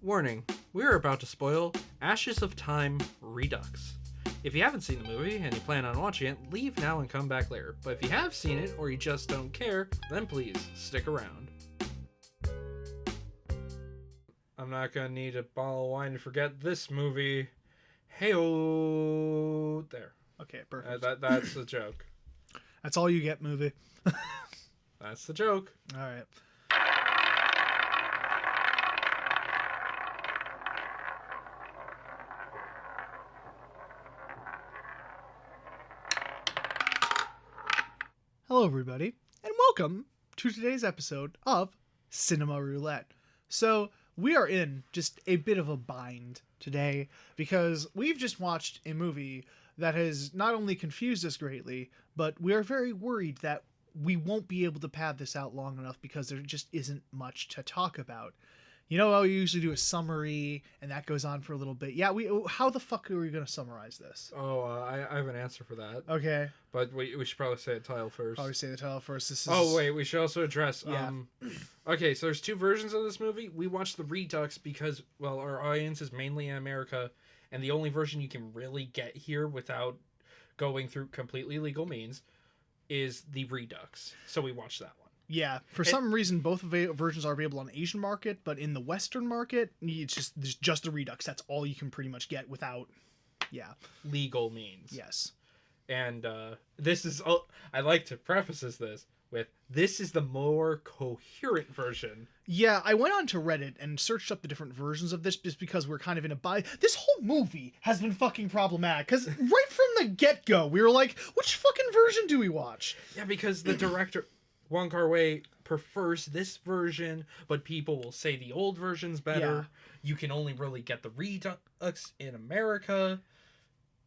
Warning, we are about to spoil Ashes of Time Redux. If you haven't seen the movie and you plan on watching it, leave now and come back later. But if you have seen it or you just don't care, then please stick around. I'm not gonna need a bottle of wine to forget this movie. Hey-oh! There. Okay, perfect. That's the joke. That's all you get, movie. That's the joke. All right. Hello, everybody, and welcome to today's episode of Cinema Roulette. So, we are in just a bit of a bind today because we've just watched a movie that has not only confused us greatly, but we are very worried that we won't be able to pad this out long enough because there just isn't much to talk about. You know how we usually do a summary and that goes on for a little bit? Yeah, how the fuck are we going to summarize this? Oh, I have an answer for that. Okay. But we should probably say the title first. Probably say the title first. This is... Oh, wait, we should also address... Yeah. Okay, so there's two versions of this movie. We watched the Redux because, well, our audience is mainly in America, and the only version you can really get here without going through completely legal means is the Redux. So we watched that one. Yeah, for some reason, both versions are available on the Asian market, but in the Western market, it's just the Redux. That's all you can pretty much get without, legal means. Yes. And this is, I like to preface this with, this is the more coherent version. Yeah, I went on to Reddit and searched up the different versions of this just because we're kind of in a bind. This whole movie has been fucking problematic, because right from the get-go, we were like, which fucking version do we watch? Yeah, because the director... Wong Kar-wai prefers this version, but people will say the old version's better. Yeah. You can only really get the Redux in America.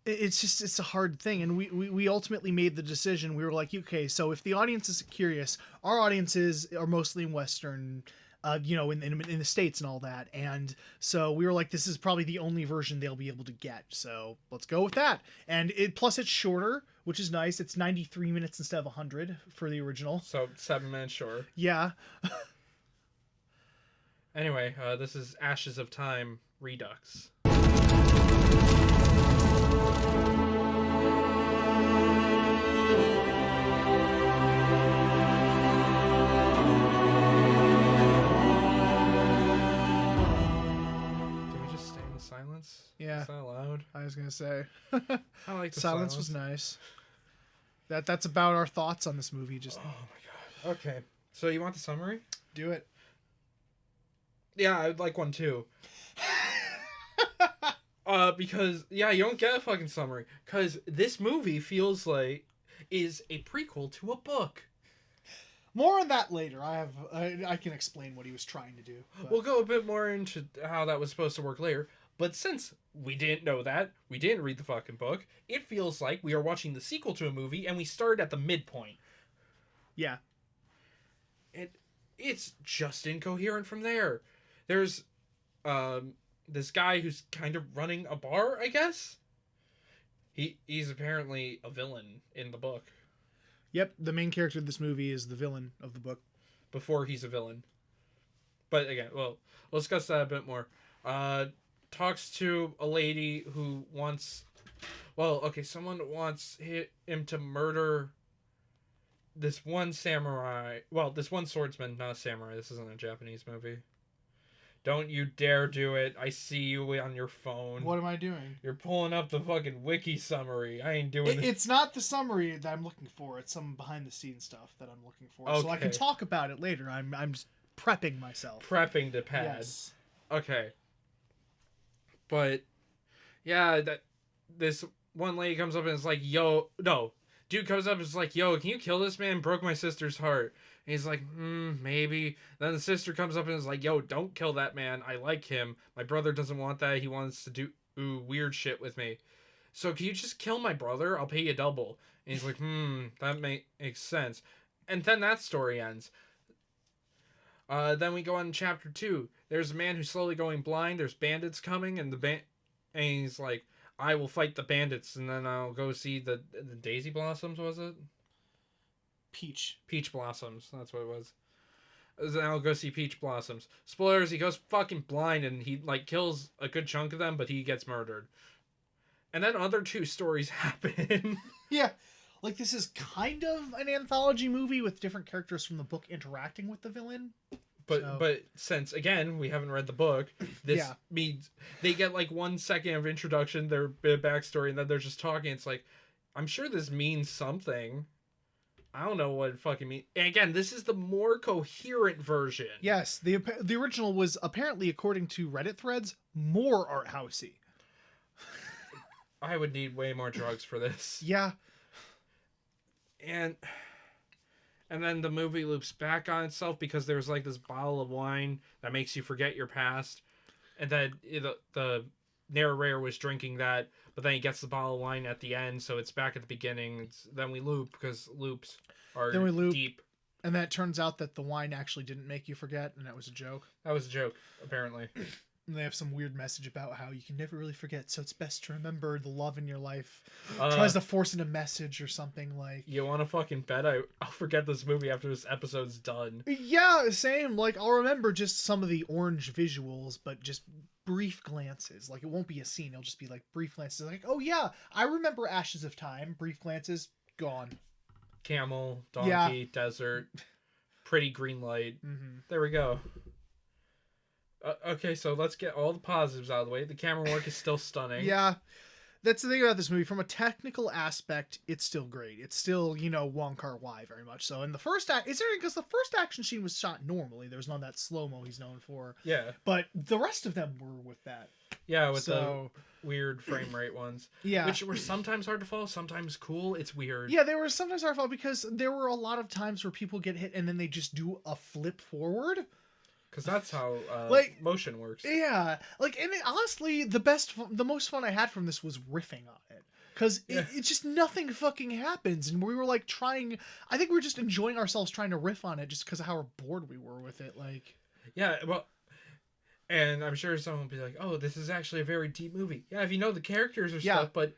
It's a hard thing, and we ultimately made the decision. We were like, okay, so if the audience is curious, our audiences are mostly in Western, in the States and all that, and so we were like, this is probably the only version they'll be able to get, so let's go with that. And plus it's shorter, which is nice. It's 93 minutes instead of 100 for the original. So 7 minutes short. Yeah. Anyway, this is Ashes of Time Redux. Silence? Yeah. Is that loud? I was gonna say. I like the silence was nice. That's about our thoughts on this movie. Just oh my god. Okay. So you want the summary? Do it. Yeah, I'd like one too. Because you don't get a fucking summary. Because this movie feels like is a prequel to a book. More on that later. I can explain what he was trying to do. But... We'll go a bit more into how that was supposed to work later. But since we didn't know that, we didn't read the fucking book, it feels like we are watching the sequel to a movie and we started at the midpoint. Yeah. And it's just incoherent from there. There's this guy who's kind of running a bar, I guess? He's apparently a villain in the book. Yep, the main character of this movie is the villain of the book. Before he's a villain. But again, well, we'll discuss that a bit more. Talks to a lady who wants... someone wants him to murder this one samurai... Well, this one swordsman, not a samurai. This isn't a Japanese movie. Don't you dare do it. I see you on your phone. What am I doing? You're pulling up the fucking wiki summary. I ain't doing this. It's not the summary that I'm looking for. It's some behind-the-scenes stuff that I'm looking for. Okay. So I can talk about it later. I'm just prepping myself. Prepping to pad. Yes. Okay. But, yeah, this one lady comes up and is like, dude comes up and is like, yo, can you kill this man? Broke my sister's heart. And he's like, maybe. Then the sister comes up and is like, yo, don't kill that man. I like him. My brother doesn't want that. He wants to do weird shit with me. So can you just kill my brother? I'll pay you double. And he's like, that makes sense. And then that story ends. Then we go on to chapter 2. There's a man who's slowly going blind. There's bandits coming, and and he's like, I will fight the bandits, and then I'll go see the Daisy Blossoms, was it? Peach Blossoms, that's what it was. Then I'll go see Peach Blossoms. Spoilers, he goes fucking blind and he like kills a good chunk of them, but he gets murdered. And then other two stories happen. Yeah. Like, this is kind of an anthology movie with different characters from the book interacting with the villain. But since, again, we haven't read the book, this means they get like 1 second of introduction, their bit of backstory, and then they're just talking. It's like, I'm sure this means something. I don't know what it fucking means. And again, this is the more coherent version. Yes, the original was apparently, according to Reddit threads, more art housey. I would need way more drugs for this. Yeah. And then the movie loops back on itself because there's like this bottle of wine that makes you forget your past. And then the narrator was drinking that, but then he gets the bottle of wine at the end, so it's back at the beginning. Then we loop because loops are deep. And then it turns out that the wine actually didn't make you forget, and that was a joke. That was a joke, apparently. And they have some weird message about how you can never really forget, so it's best to remember the love in your life. Tries to force in a message or something like... You want to fucking bet I'll forget this movie after this episode's done. Yeah, same. Like, I'll remember just some of the orange visuals, but just brief glances. Like, it won't be a scene. It'll just be, like, brief glances. Like, oh, yeah, I remember Ashes of Time. Brief glances, gone. Camel, donkey, desert, pretty green light. Mm-hmm. There we go. Okay, so let's get all the positives out of the way. The camera work is still stunning. Yeah, that's the thing about this movie. From a technical aspect, it's still great. It's still, Wong Kar-wai very much so. And the first because the first action scene was shot normally. There was none of that slow-mo he's known for. Yeah. But the rest of them were with that. Yeah, with the weird frame rate ones. Yeah. Which were sometimes hard to follow, sometimes cool. It's weird. Yeah, they were sometimes hard to follow because there were a lot of times where people get hit and then they just do a flip forward. Because that's how motion works. Yeah. And honestly, the most fun I had from this was riffing on it. Because it's just nothing fucking happens. And we were I think we were just enjoying ourselves trying to riff on it just because of how bored we were with it. Yeah, well, and I'm sure someone will be like, oh, this is actually a very deep movie. Yeah, if you know the characters or stuff, but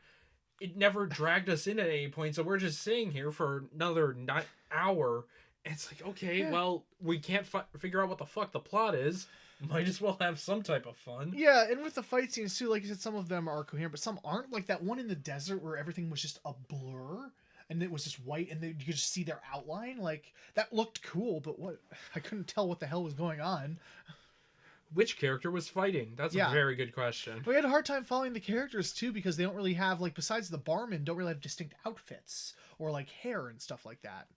it never dragged us in at any point. So we're just sitting here for another hour. It's like, okay, well, we can't figure out what the fuck the plot is. Might as well have some type of fun. Yeah, and with the fight scenes, too, like you said, some of them are coherent, but some aren't. Like that one in the desert where everything was just a blur, and it was just white, and you could just see their outline. Like, that looked cool, but I couldn't tell what the hell was going on. Which character was fighting? That's a very good question. We had a hard time following the characters, too, because they don't really have, besides the barman, don't really have distinct outfits, or, hair and stuff like that.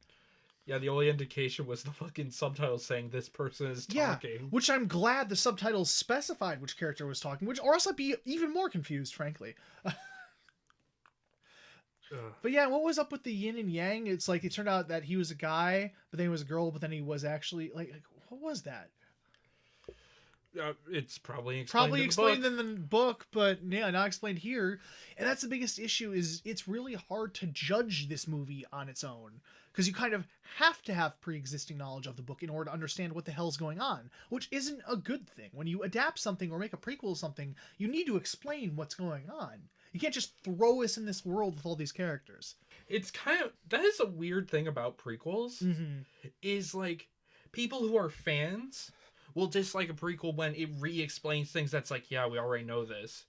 Yeah, the only indication was the fucking subtitles saying this person is talking. Yeah, which I'm glad the subtitles specified which character was talking, or else I'd be even more confused, frankly. But yeah, what was up with the yin and yang? It's it turned out that he was a guy, but then he was a girl, but then he was actually, what was that? It's probably explained in the book, but yeah, not explained here. And that's the biggest issue is it's really hard to judge this movie on its own. Because you kind of have to have pre-existing knowledge of the book in order to understand what the hell's going on, which isn't a good thing. When you adapt something or make a prequel of something, you need to explain what's going on. You can't just throw us in this world with all these characters. It's that is a weird thing about prequels, is people who are fans will dislike a prequel when it re-explains things that's we already know this.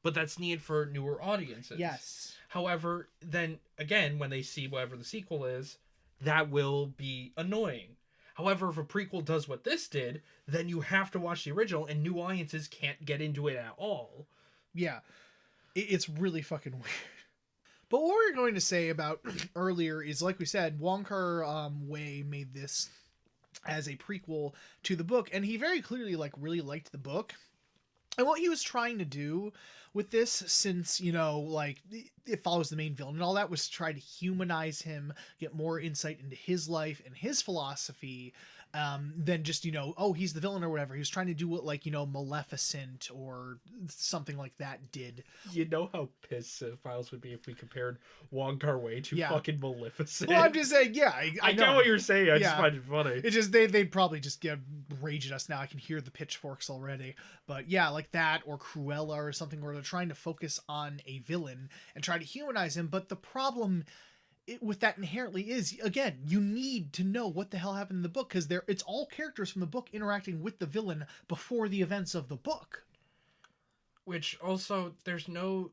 But that's needed for newer audiences. Yes. However, then again, when they see whatever the sequel is, that will be annoying. However, if a prequel does what this did, then you have to watch the original and new audiences can't get into it at all. Yeah. It's really fucking weird. But what we were going to say about earlier is, like we said, Wong Kar-wai made this as a prequel to the book, and he very clearly really liked the book. And what he was trying to do with this, since, it follows the main villain and all that, was to try to humanize him, get more insight into his life and his philosophy, than just, he's the villain or whatever. He was trying to do what, Maleficent or something like that did. You know how pissed Cinephiles would be if we compared Wong Kar-wai to fucking Maleficent. Well, I'm just saying, I know what you're saying. I just find it funny. It's just, they'd probably just get rage at us now. I can hear the pitchforks already. But yeah, like that, or Cruella or something, where they're trying to focus on a villain and try to humanize him. But the problem what that inherently is, again, you need to know what the hell happened in the book, because it's all characters from the book interacting with the villain before the events of the book. Which also, there's no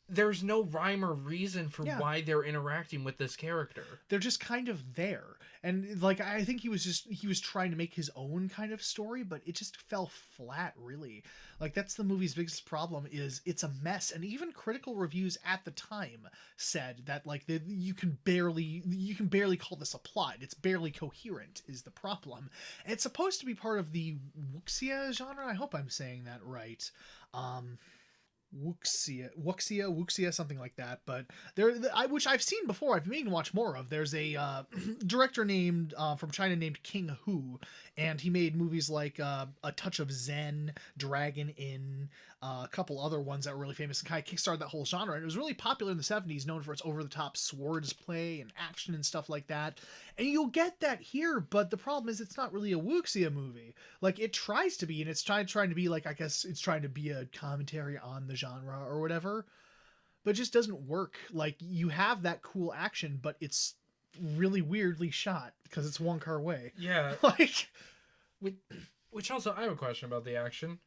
rhyme or reason for why they're interacting with this character. They're just kind of there. And like, I think he was trying to make his own kind of story, but it just fell flat, really. Like, that's the movie's biggest problem, is it's a mess. And even critical reviews at the time said that, like, you can barely call this a plot. It's barely coherent is the problem. And it's supposed to be part of the wuxia genre. I hope I'm saying that right. Wuxia, something like that. But which I've seen before. I've been meaning to watch more of. There's a director named from China named King Hu, and he made movies like A Touch of Zen, Dragon Inn, a couple other ones that were really famous and kind of kickstarted that whole genre. And it was really popular in the 70s, known for its over-the-top swords play and action and stuff like that. And you'll get that here, but the problem is it's not really a wuxia movie. Like, it tries to be, and it's trying to be, like, I guess it's trying to be a commentary on the genre or whatever, but it just doesn't work. Like, you have that cool action, but it's really weirdly shot because it's Wong Kar-wai. Yeah. Like, which also, I have a question about the action.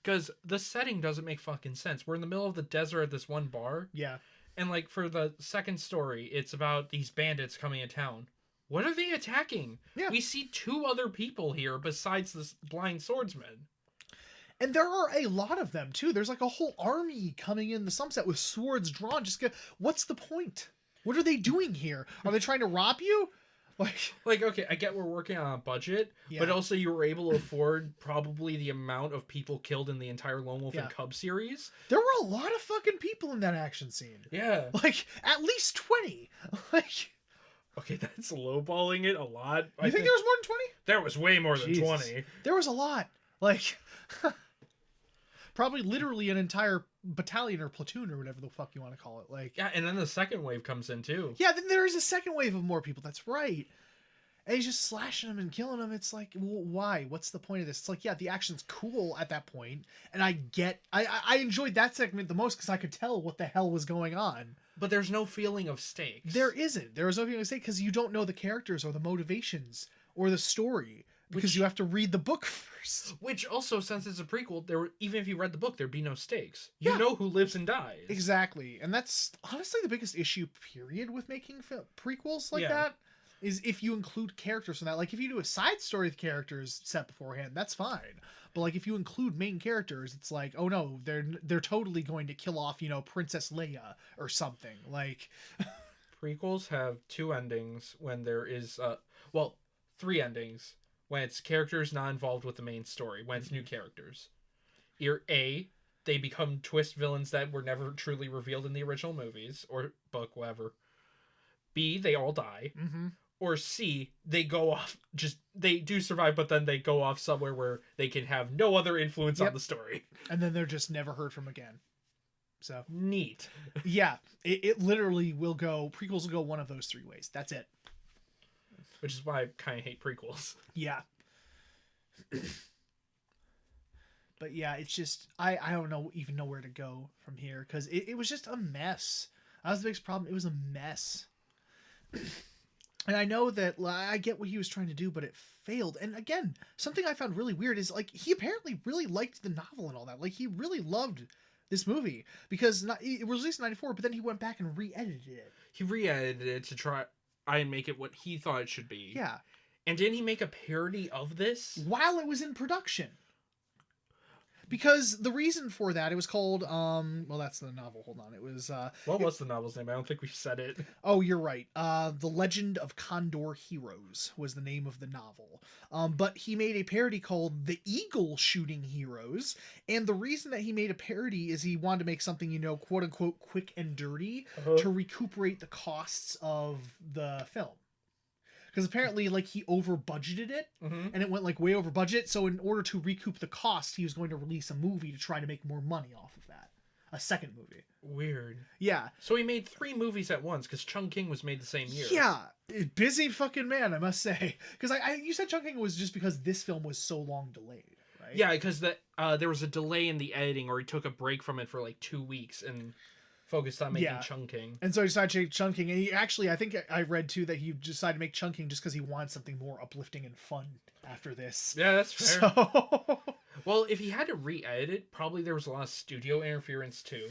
Because the setting doesn't make fucking sense. We're in the middle of the desert at this one bar. Yeah. And, like, for the second story, it's about these bandits coming in town. What are they attacking? Yeah. We see two other people here besides this blind swordsman. And there are a lot of them, too. There's, like, a whole army coming in the sunset with swords drawn. What's the point? What are they doing here? Are they trying to rob you? Like, okay, I get we're working on a budget, but also you were able to afford probably the amount of people killed in the entire Lone Wolf and Cub series. There were a lot of fucking people in that action scene. Yeah. Like, at least 20. Like... Okay, that's lowballing it a lot. You think there was more than 20? There was way more than 20. There was a lot. Like, probably literally an entire battalion or platoon or whatever the fuck you want to call it. Like, yeah, and then the second wave comes in too. Yeah, then there is a second wave of more people. That's right. And he's just slashing them and killing them. It's like, well, why? What's the point of this? It's like, yeah, the action's cool at that point, and I enjoyed that segment the most because I could tell what the hell was going on. But there's no feeling of stakes. There isn't. There is no feeling of stakes because you don't know the characters or the motivations or the story because you have to read the book first. Which also, since it's a prequel, even if you read the book, there'd be no stakes. You know who lives and dies. Exactly, and that's honestly the biggest issue, period, with making prequels like that. Is if you include characters from that. Like, if you do a side story with characters set beforehand, that's fine. But, like, if you include main characters, it's like, oh no, they're totally going to kill off, Princess Leia or something. Like, prequels have two endings when there is, three endings when it's characters not involved with the main story, when it's new characters. Either A, they become twist villains that were never truly revealed in the original movies or book, whatever. B, they all die. Or C, they go off, they do survive, but then they go off somewhere where they can have no other influence on the story. And then they're just never heard from again. So. Neat. Yeah, it literally will go, prequels will go one of those three ways. That's it. Which is why I kind of hate prequels. Yeah. But yeah, it's just, I don't even know where to go from here, because it was just a mess. That was the biggest problem. It was a mess. And I know that I get what he was trying to do, but it failed. And again, something I found really weird is, like, he apparently really liked the novel and all that. Like, he really loved this movie because it was released in 94, but then he went back and re-edited it. He re-edited it to try and make it what he thought it should be. Yeah. And didn't he make a parody of this? While it was in production. Because the reason for that, it was called, that's the novel. Hold on. It was, what was the novel's name? I don't think we said it. Oh, you're right. The Legend of Condor Heroes was the name of the novel. But he made a parody called The Eagle Shooting Heroes. And the reason that he made a parody is he wanted to make something, quote unquote, quick and dirty to recuperate the costs of the film. Because apparently, like, he over-budgeted it, and it went, like, way over budget. So in order to recoup the cost, he was going to release a movie to try to make more money off of that. A second movie. Weird. Yeah. So he made 3 movies at once, because Chungking was made the same year. Yeah. Busy fucking man, I must say. Because you said Chungking was just because this film was so long delayed, right? Yeah, because there was a delay in the editing, or he took a break from it for, like, 2 weeks, and... focused on making Yeah. chunking. And so he decided to make chunking, and he actually, I think I read too that he decided to make chunking just because he wanted something more uplifting and fun after this. Yeah, that's fair. So, Well, if he had to re-edit it, probably there was a lot of studio interference too.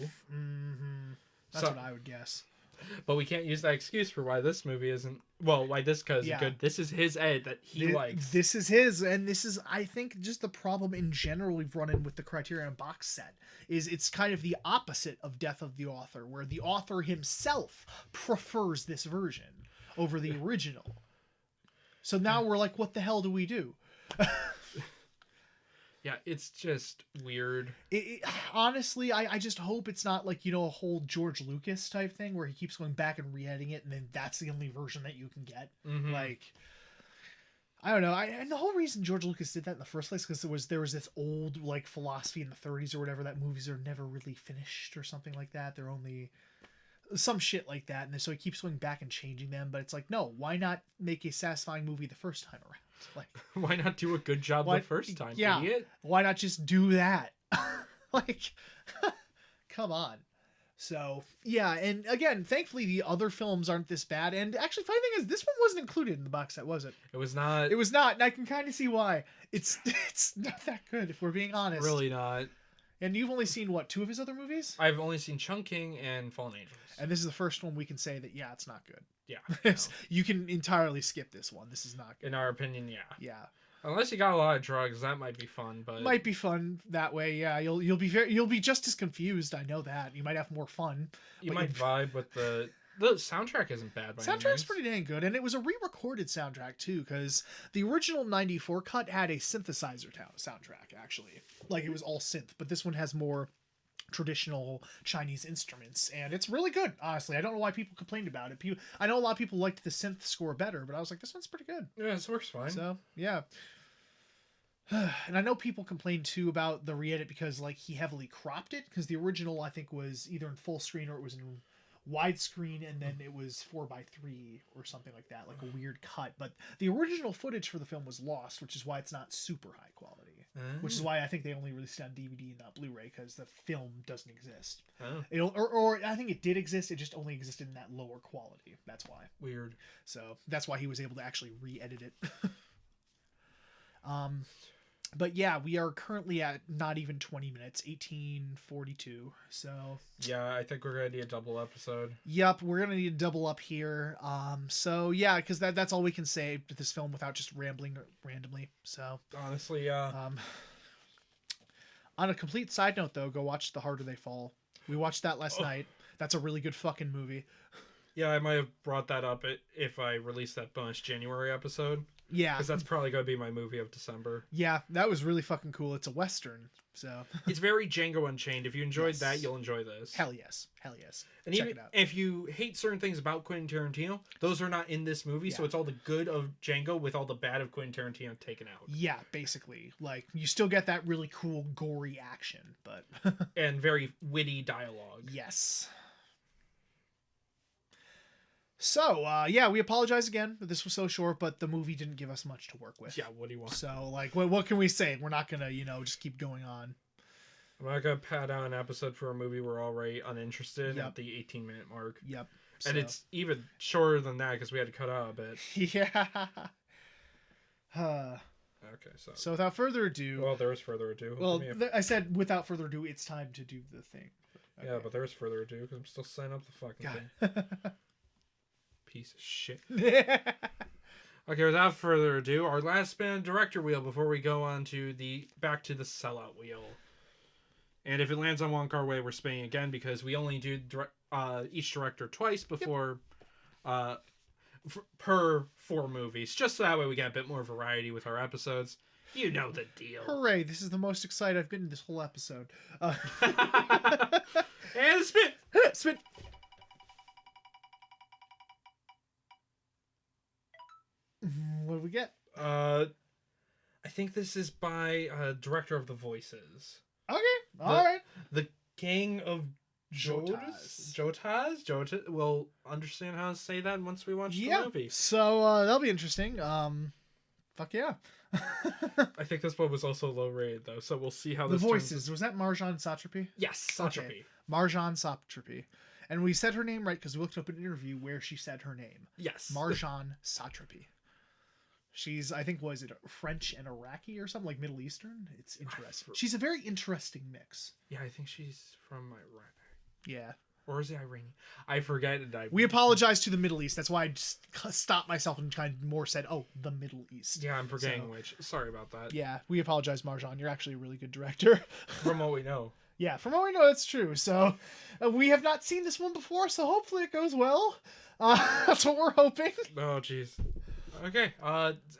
that's So- what I would guess. But we can't use that excuse for why this movie isn't. Well, why this cause Yeah. good. This is his edit that he likes. This is his, and this is, I think, just the problem in general we've run in with the Criterion box set. Is it's kind of the opposite of Death of the Author, where the author himself prefers this version over the original. So now we're like, what the hell do we do? Yeah, it's just weird. Honestly, I just hope it's not like, a whole George Lucas type thing where he keeps going back and re-editing it, and then that's the only version that you can get. Mhm. Like, I don't know. And the whole reason George Lucas did that in the first place, because there was this old like philosophy in the 30s or whatever that movies are never really finished or something like that. They're only some shit like that, and so he keeps going back and changing them. But it's like, no, why not make a satisfying movie the first time around? Like, Why not do a good job the first time? Yeah, Idiot? why not just do that? Like, come on. So yeah, and again, thankfully the other films aren't this bad. And actually, funny thing is, this one wasn't included in the box set, was it? It was not. It was not, and I can kind of see why. It's not that good, if we're being honest. Really not. And you've only seen what, 2 of his other movies? I've only seen Chunking and Fallen Angels. And this is the first one we can say that it's not good. Yeah. No. You can entirely skip this one. This is not good. In our opinion, yeah. Yeah. Unless you got a lot of drugs, that might be fun. But Might be fun that way. Yeah, you'll be just as confused. I know that. You might have more fun. you but might vibe with the soundtrack. Isn't bad. By any Soundtrack's means. pretty dang good, and it was a re-recorded soundtrack too, because the original '94 cut had a synthesizer soundtrack actually, like it was all synth, but this one has more traditional Chinese instruments, and it's really good. Honestly, I don't know why people complained about it. I know a lot of people liked the synth score better, but I was like, this one's pretty good. Yeah, this works fine. So yeah. And I know people complained too about the re-edit because like he heavily cropped it, because the original I think was either in full screen or it was in widescreen, and then it was 4:3 or something like that, like a weird cut. But the original footage for the film was lost, which is why it's not super high quality. Which is why I think they only released it on DVD and not Blu-ray, because the film doesn't exist. Or I think it did exist, it just only existed in that lower quality. That's why. Weird. So that's why he was able to actually re-edit it. But yeah, we are currently at not even 20 minutes, 18:42. So Yeah, I think we're gonna need a double episode. yep, we're gonna need a double up here. So yeah, because that's all we can say to this film without just rambling randomly. So Honestly, yeah. On a complete side note, though, go watch The Harder They Fall. We watched that last night. That's a really good fucking movie. Yeah, I might have brought that up if I released that bonus January episode. Yeah, Because that's probably going to be my movie of December. yeah, that was really fucking cool. It's a Western, so It's very Django Unchained. If you enjoyed Yes. that, you'll enjoy this. hell yes. And Check even it out. if you hate certain things about Quentin Tarantino, those are not in this movie. So Yeah. it's all the good of Django with all the bad of Quentin Tarantino taken out. Yeah, basically. Like, you still get that really cool, gory action, but And very witty dialogue. yes. So, yeah, we apologize again that this was so short, but the movie didn't give us much to work with. Yeah, what do you want? So, like, what can we say? We're not gonna, just keep going on. I'm not going to pad out an episode for a movie we're already uninterested Yep. at the 18-minute mark. Yep. And So- it's even shorter than that because we had to cut out a bit. Yeah. Okay, so... So, without further ado... Well, there is further ado. Well, Give me I said without further ado, it's time to do the thing. Yeah, Okay. but there is further ado because I'm still setting up the fucking thing. God. Piece of shit. Okay, without further ado, our last spin director wheel before we go on to back to the sellout wheel. And if it lands on Wong Kar Wai, we're spinning again because we only do each director twice before per 4 movies. Just so that way we get a bit more variety with our episodes. You know the deal. Hooray, this is the most excited I've been this whole episode. And spin! Spin! What do we get? I think this is by director of The Voices. Okay, alright. The King of Jotaz. Jotaz? We'll understand how to say that once we watch the movie. So that'll be interesting. Fuck yeah. I think this one was also low rated though, so we'll see how The this Voices. Was that Marjan Satrapi? Yes, Satrapi. Okay. Marjan Satrapi. And we said her name right because we looked up an interview where she said her name. Yes. Marjan Satrapi. She's, I think, was it French and Iraqi or something, like Middle Eastern? It's interesting. She's a very interesting mix. Yeah, I think she's from Iraq. Yeah. Or is it Iranian? I forget. We apologize to the Middle East. That's why I just stopped myself and kind of more said, oh, the Middle East. Yeah, I'm forgetting which. Sorry about that. Yeah, we apologize, Marjan. You're actually a really good director. From what we know. Yeah, from what we know, it's true. So we have not seen this one before, so hopefully it goes well. That's what we're hoping. Oh, jeez. Okay.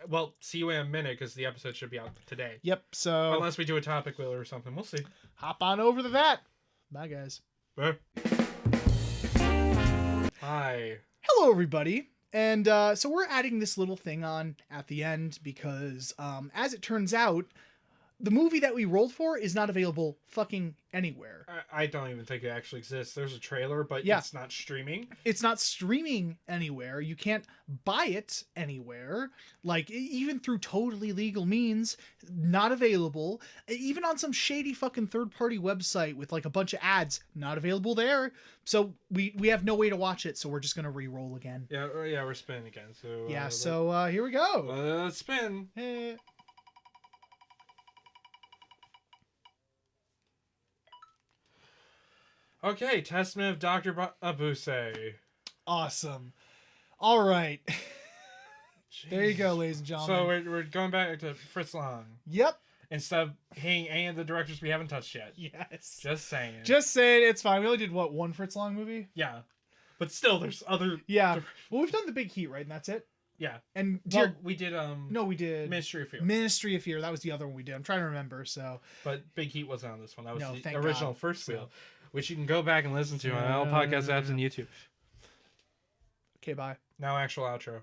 Well, see you in a minute because the episode should be out today. Yep. So unless we do a topic wheel or something, we'll see. Hop on over to that. Bye, guys. Bye. Hi. Hello, everybody. And so we're adding this little thing on at the end because, as it turns out, the movie that we rolled for is not available fucking anywhere. I don't even think it actually exists. There's a trailer, but yeah. It's not streaming. It's not streaming anywhere. You can't buy it anywhere. Like, even through totally legal means, not available. Even on some shady fucking third-party website with, like, a bunch of ads, not available there. So we have no way to watch it, so we're just going to re-roll again. Yeah, we're spinning again. So yeah, so here we go. Let's spin. Hey. Okay, Testament of Dr. Abuse. Awesome. All right. There you go, ladies and gentlemen. So we're going back to Fritz Lang. Yep. Instead of hitting any of the directors we haven't touched yet. Yes. Just saying. Just saying, it's fine. We only did, what, one Fritz Lang movie? Yeah. But still, there's other... Yeah. Well, we've done The Big Heat, right? And that's it? Yeah. And we did... No, we did... Ministry of Fear. Ministry of Fear. That was the other one we did. I'm trying to remember, so... But Big Heat wasn't on this one. That was No, the original God. first wheel. Which you can go back and listen to on all podcast apps and YouTube. Okay, bye. Now actual outro.